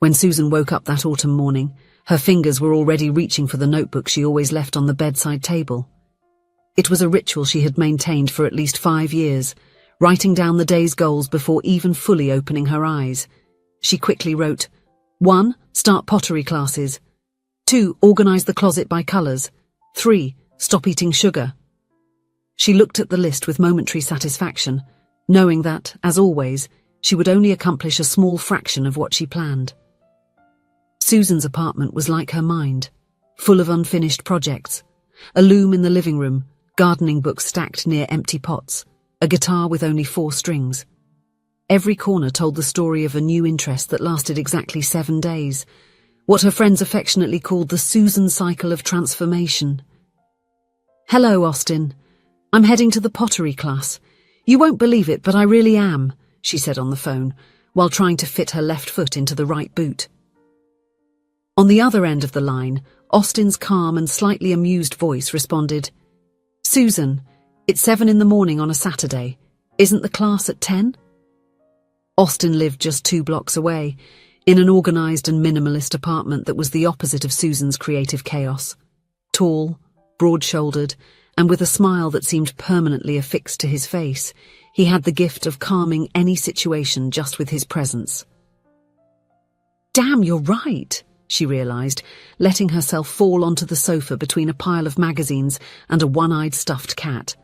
When Susan woke up that autumn morning, her fingers were already reaching for the notebook she always left on the bedside table. It was a ritual she had maintained for at least 5 years, writing down the day's goals before even fully opening her eyes. She quickly wrote, 1. Start pottery classes. 2. Organize the closet by colors. 3. Stop eating sugar. She looked at the list with momentary satisfaction, knowing that, as always, she would only accomplish a small fraction of what she planned. Susan's apartment was like her mind, full of unfinished projects. A loom in the living room, gardening books stacked near empty pots, a guitar with only 4 strings. Every corner told the story of a new interest that lasted exactly 7 days, what her friends affectionately called the Susan cycle of transformation. Hello, Austin. I'm heading to the pottery class. You won't believe it, but I really am, she said on the phone, while trying to fit her left foot into the right boot. On the other end of the line, Austin's calm and slightly amused voice responded, Susan, it's 7 in the morning on a Saturday. Isn't the class at 10? Austin lived just 2 blocks away, in an organized and minimalist apartment that was the opposite of Susan's creative chaos. Tall, broad-shouldered, and with a smile that seemed permanently affixed to his face, he had the gift of calming any situation just with his presence. Damn, you're right, she realized, letting herself fall onto the sofa between a pile of magazines and a one-eyed stuffed cat.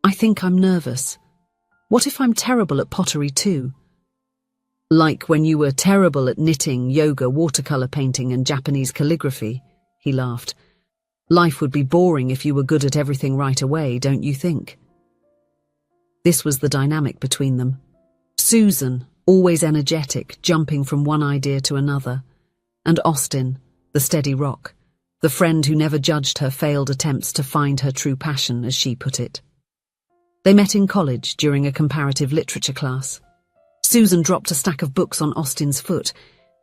I think I'm nervous. What if I'm terrible at pottery too? Like when you were terrible at knitting, yoga, watercolor painting, and Japanese calligraphy, he laughed. Life would be boring if you were good at everything right away, don't you think? This was the dynamic between them. Susan, always energetic, jumping from one idea to another, and Austin, the steady rock, the friend who never judged her failed attempts to find her true passion, as she put it. They met in college during a comparative literature class. Susan dropped a stack of books on Austin's foot,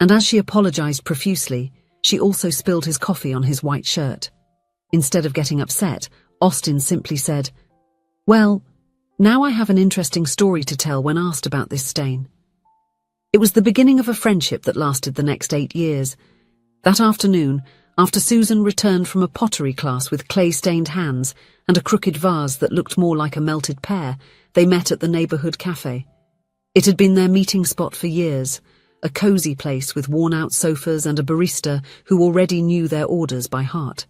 and as she apologized profusely, she also spilled his coffee on his white shirt. Instead of getting upset, Austin simply said, Well, now I have an interesting story to tell when asked about this stain. It was the beginning of a friendship that lasted the next 8 years. That afternoon, after Susan returned from a pottery class with clay-stained hands and a crooked vase that looked more like a melted pear, they met at the neighborhood cafe. It had been their meeting spot for years, a cozy place with worn-out sofas and a barista who already knew their orders by heart.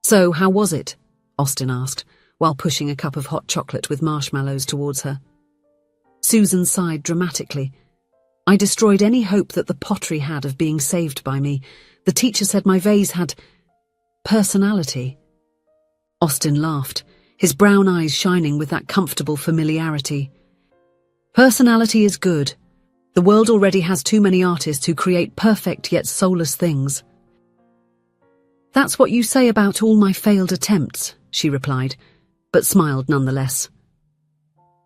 So, how was it? Austin asked, while pushing a cup of hot chocolate with marshmallows towards her. Susan sighed dramatically. I destroyed any hope that the pottery had of being saved by me. The teacher said my vase had personality. Austin laughed, his brown eyes shining with that comfortable familiarity. Personality is good. The world already has too many artists who create perfect yet soulless things. That's what you say about all my failed attempts, she replied, but smiled nonetheless.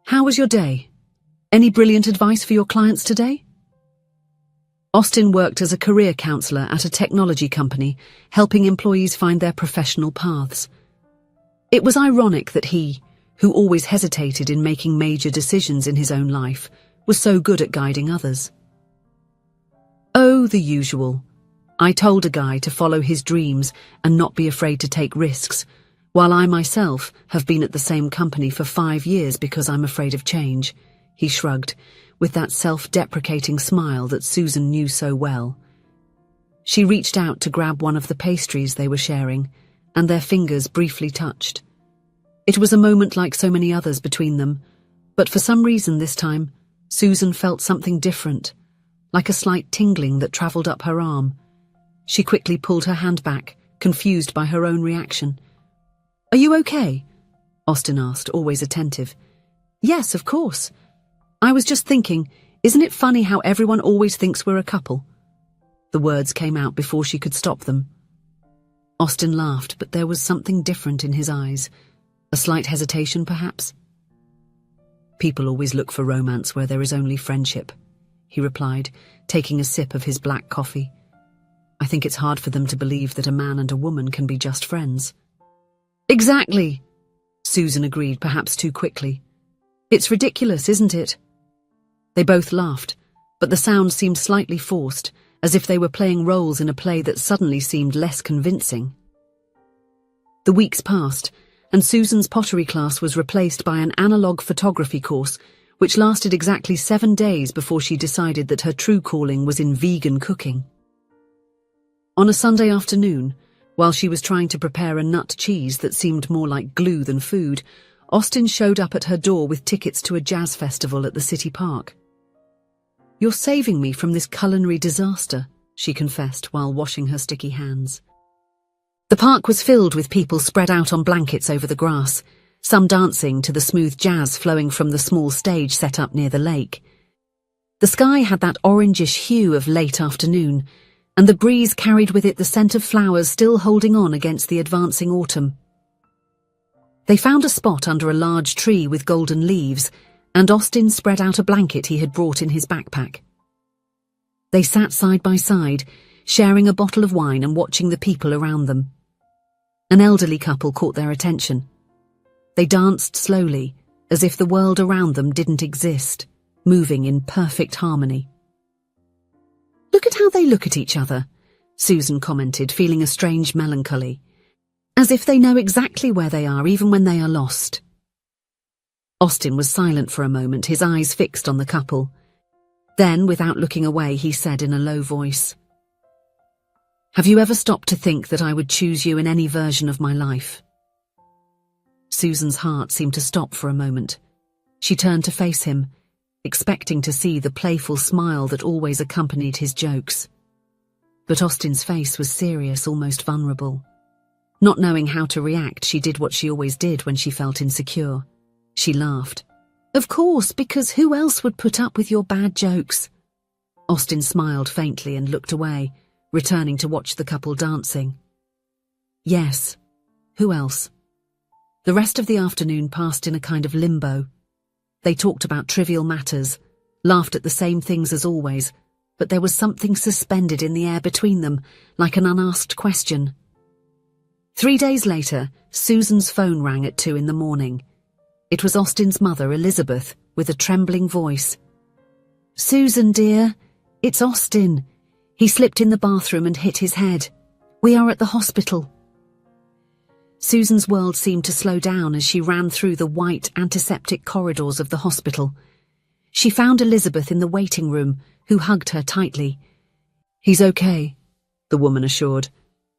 How was your day? Any brilliant advice for your clients today? Austin worked as a career counselor at a technology company, helping employees find their professional paths. It was ironic that he, who always hesitated in making major decisions in his own life, was so good at guiding others. Oh, the usual. I told a guy to follow his dreams and not be afraid to take risks, while I myself have been at the same company for 5 years because I'm afraid of change, he shrugged, with that self-deprecating smile that Susan knew so well. She reached out to grab one of the pastries they were sharing, and their fingers briefly touched. It was a moment like so many others between them, but for some reason this time, Susan felt something different, like a slight tingling that travelled up her arm. She quickly pulled her hand back, confused by her own reaction. Are you okay? Austin asked, always attentive. Yes, of course. I was just thinking, isn't it funny how everyone always thinks we're a couple? The words came out before she could stop them. Austin laughed, but there was something different in his eyes. A slight hesitation, perhaps? People always look for romance where there is only friendship, he replied, taking a sip of his black coffee. I think it's hard for them to believe that a man and a woman can be just friends. Exactly, Susan agreed, perhaps too quickly. It's ridiculous, isn't it? They both laughed, but the sound seemed slightly forced, as if they were playing roles in a play that suddenly seemed less convincing. The weeks passed, and Susan's pottery class was replaced by an analog photography course, which lasted exactly 7 days before she decided that her true calling was in vegan cooking. On a Sunday afternoon, while she was trying to prepare a nut cheese that seemed more like glue than food, Austin showed up at her door with tickets to a jazz festival at the city park. "You're saving me from this culinary disaster," she confessed while washing her sticky hands. The park was filled with people spread out on blankets over the grass, some dancing to the smooth jazz flowing from the small stage set up near the lake. The sky had that orangish hue of late afternoon, and the breeze carried with it the scent of flowers still holding on against the advancing autumn. They found a spot under a large tree with golden leaves, and Austin spread out a blanket he had brought in his backpack. They sat side by side, sharing a bottle of wine and watching the people around them. An elderly couple caught their attention. They danced slowly, as if the world around them didn't exist, moving in perfect harmony. "Look at how they look at each other," Susan commented, feeling a strange melancholy, "as if they know exactly where they are even when they are lost." Austin was silent for a moment, his eyes fixed on the couple. Then, without looking away, he said in a low voice, "Have you ever stopped to think that I would choose you in any version of my life?" Susan's heart seemed to stop for a moment. She turned to face him, expecting to see the playful smile that always accompanied his jokes. But Austin's face was serious, almost vulnerable. Not knowing how to react, she did what she always did when she felt insecure. She laughed. "Of course, because who else would put up with your bad jokes?" Austin smiled faintly and looked away, returning to watch the couple dancing. Yes, who else? The rest of the afternoon passed in a kind of limbo. They talked about trivial matters, laughed at the same things as always, but there was something suspended in the air between them, like an unasked question. 3 days later, Susan's phone rang at 2 a.m. It was Austin's mother, Elizabeth, with a trembling voice. "Susan, dear, it's Austin. He slipped in the bathroom and hit his head. We are at the hospital." Susan's world seemed to slow down as she ran through the white, antiseptic corridors of the hospital. She found Elizabeth in the waiting room, who hugged her tightly. "He's okay," the woman assured.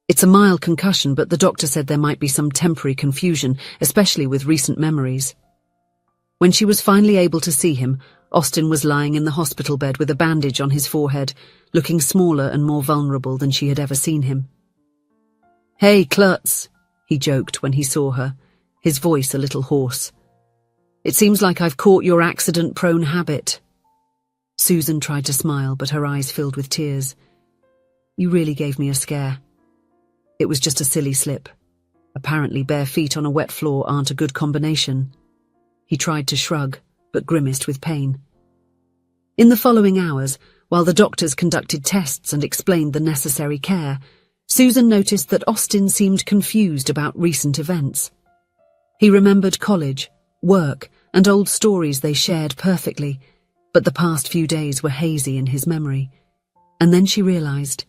"It's a mild concussion, but the doctor said there might be some temporary confusion, especially with recent memories." When she was finally able to see him, Austin was lying in the hospital bed with a bandage on his forehead, looking smaller and more vulnerable than she had ever seen him. "Hey, Klutz," he joked when he saw her, his voice a little hoarse. "It seems like I've caught your accident-prone habit." Susan tried to smile, but her eyes filled with tears. "You really gave me a scare. It was just a silly slip. Apparently bare feet on a wet floor aren't a good combination." He tried to shrug, but grimaced with pain. In the following hours, while the doctors conducted tests and explained the necessary care, Susan noticed that Austin seemed confused about recent events. He remembered college, work, and old stories they shared perfectly, but the past few days were hazy in his memory. And then she realized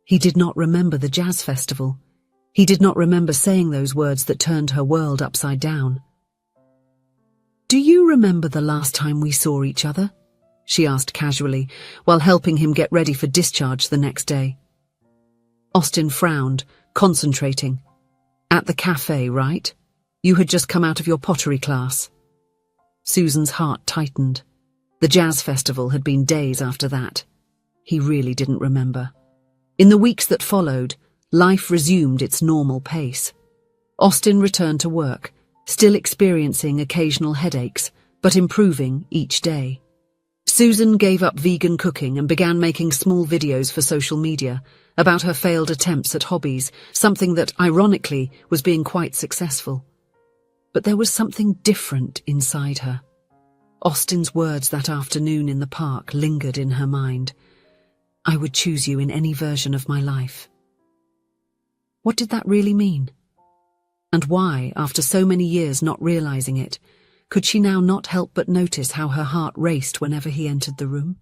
he did not remember the jazz festival. He did not remember saying those words that turned her world upside down. "Do you remember the last time we saw each other?" she asked casually, while helping him get ready for discharge the next day. Austin frowned, concentrating. "At the cafe, right? You had just come out of your pottery class." Susan's heart tightened. The jazz festival had been days after that. He really didn't remember. In the weeks that followed, life resumed its normal pace. Austin returned to work, still experiencing occasional headaches, but improving each day. Susan gave up vegan cooking and began making small videos for social media about her failed attempts at hobbies, something that, ironically, was being quite successful. But there was something different inside her. Austin's words that afternoon in the park lingered in her mind. "I would choose you in any version of my life." What did that really mean? And why, after so many years not realizing it, could she now not help but notice how her heart raced whenever he entered the room?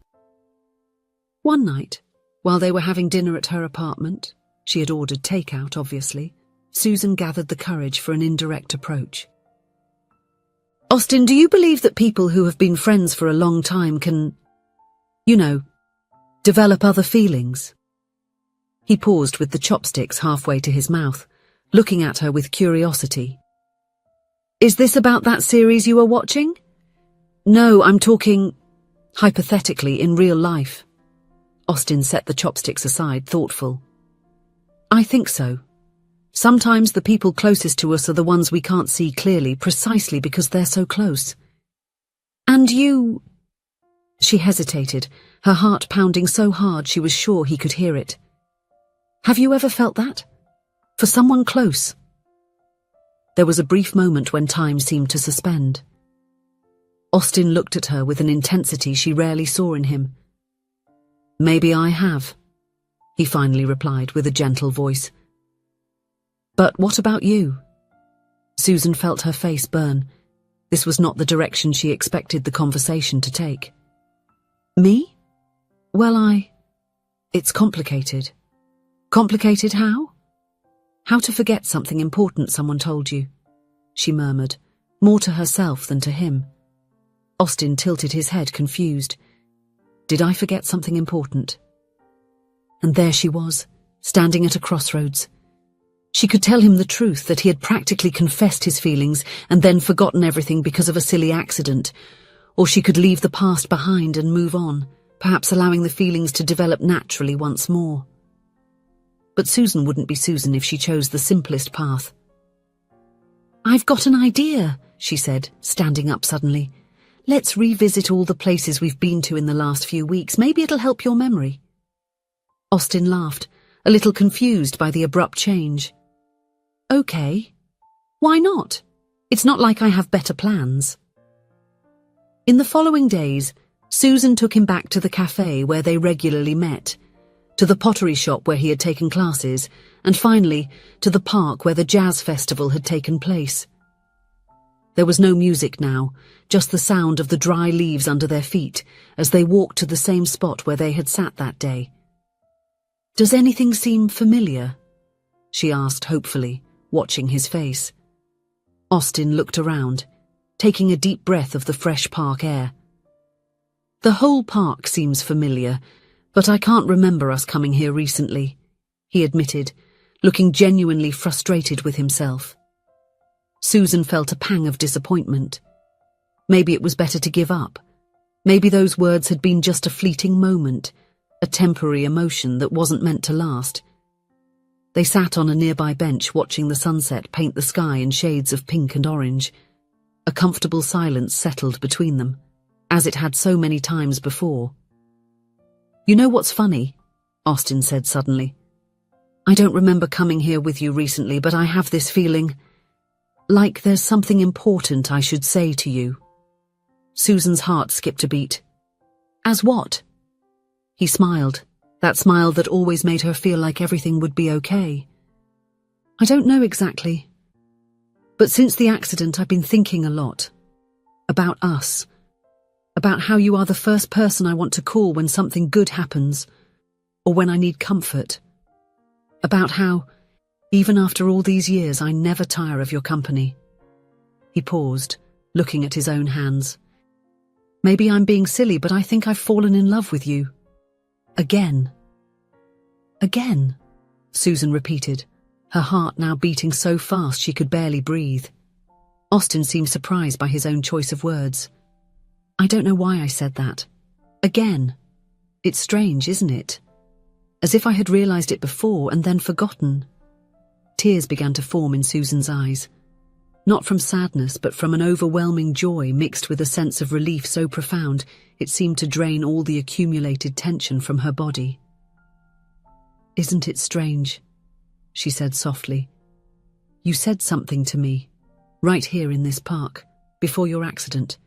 One night, while they were having dinner at her apartment, she had ordered takeout, obviously, Susan gathered the courage for an indirect approach. Austin, do you believe that people who have been friends for a long time can, develop other feelings? He paused with the chopsticks halfway to his mouth, looking at her with curiosity. Is this about that series you are watching? No, I'm talking, hypothetically, in real life. Austin set the chopsticks aside, thoughtful. I think so. Sometimes the people closest to us are the ones we can't see clearly precisely because they're so close. And you... She hesitated, her heart pounding so hard she was sure he could hear it. Have you ever felt that? For someone close? There was a brief moment when time seemed to suspend. Austin looked at her with an intensity she rarely saw in him. Maybe I have, he finally replied with a gentle voice. But what about you? Susan felt her face burn. This was not the direction she expected the conversation to take. Me? Well, It's complicated. Complicated how? How to forget something important someone told you, she murmured, more to herself than to him. Austin tilted his head, confused. Did I forget something important? And there she was, standing at a crossroads. She could tell him the truth, that he had practically confessed his feelings and then forgotten everything because of a silly accident, or she could leave the past behind and move on, perhaps allowing the feelings to develop naturally once more. But Susan wouldn't be Susan if she chose the simplest path. I've got an idea, she said, standing up suddenly. Let's revisit all the places we've been to in the last few weeks. Maybe it'll help your memory. Austin laughed, a little confused by the abrupt change. Okay. Why not? It's not like I have better plans. In the following days, Susan took him back to the cafe where they regularly met, to the pottery shop where he had taken classes, and finally, to the park where the jazz festival had taken place. There was no music now, just the sound of the dry leaves under their feet as they walked to the same spot where they had sat that day. Does anything seem familiar? She asked hopefully, watching his face. Austin looked around, taking a deep breath of the fresh park air. The whole park seems familiar, but I can't remember us coming here recently, he admitted, looking genuinely frustrated with himself. Susan felt a pang of disappointment. Maybe it was better to give up. Maybe those words had been just a fleeting moment, a temporary emotion that wasn't meant to last. They sat on a nearby bench watching the sunset paint the sky in shades of pink and orange. A comfortable silence settled between them, as it had so many times before. You know what's funny? Austin said suddenly. I don't remember coming here with you recently, but I have this feeling like there's something important I should say to you. Susan's heart skipped a beat. As what? He smiled, that smile that always made her feel like everything would be okay. I don't know exactly. But since the accident, I've been thinking a lot. About us. About how you are the first person I want to call when something good happens, or when I need comfort. About how, even after all these years, I never tire of your company. He paused, looking at his own hands. Maybe I'm being silly, but I think I've fallen in love with you. Again. Again, Susan repeated, her heart now beating so fast she could barely breathe. Austin seemed surprised by his own choice of words. I don't know why I said that. Again. It's strange, isn't it? As if I had realized it before and then forgotten. Tears began to form in Susan's eyes. Not from sadness, but from an overwhelming joy mixed with a sense of relief so profound it seemed to drain all the accumulated tension from her body. Isn't it strange? She said softly. You said something to me, right here in this park, before your accident.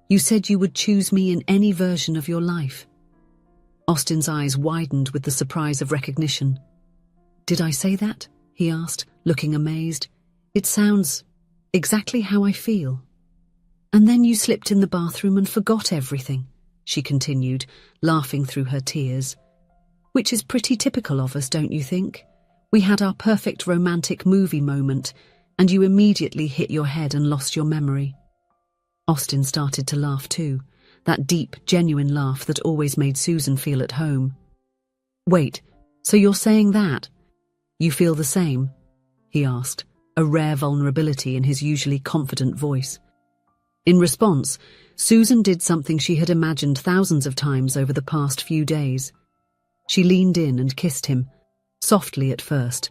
You said you would choose me in any version of your life. Austin's eyes widened with the surprise of recognition. Did I say that? He asked, looking amazed. It sounds exactly how I feel. And then you slipped in the bathroom and forgot everything, she continued, laughing through her tears. Which is pretty typical of us, don't you think? We had our perfect romantic movie moment, and you immediately hit your head and lost your memory. Austin started to laugh too, that deep, genuine laugh that always made Susan feel at home. Wait, so you're saying that? You feel the same? He asked, a rare vulnerability in his usually confident voice. In response, Susan did something she had imagined thousands of times over the past few days. She leaned in and kissed him, softly at first,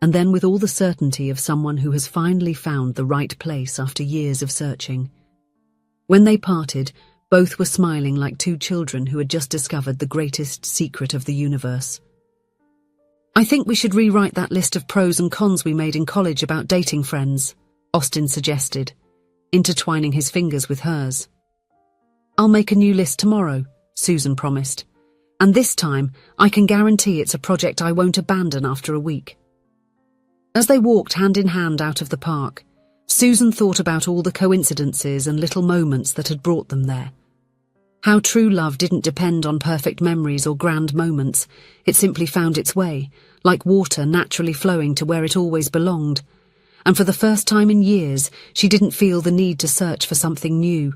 and then with all the certainty of someone who has finally found the right place after years of searching. When they parted, both were smiling like two children who had just discovered the greatest secret of the universe. I think we should rewrite that list of pros and cons we made in college about dating friends, Austin suggested, intertwining his fingers with hers. I'll make a new list tomorrow, Susan promised. And this time, I can guarantee it's a project I won't abandon after a week. As they walked hand in hand out of the park, Susan thought about all the coincidences and little moments that had brought them there. How true love didn't depend on perfect memories or grand moments. It simply found its way, like water naturally flowing to where it always belonged. And for the first time in years, she didn't feel the need to search for something new.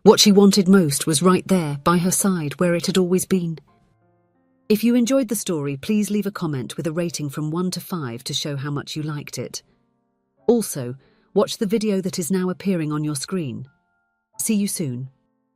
What she wanted most was right there, by her side, where it had always been. If you enjoyed the story, please leave a comment with a rating from 1 to 5 to show how much you liked it. Also, watch the video that is now appearing on your screen. See you soon.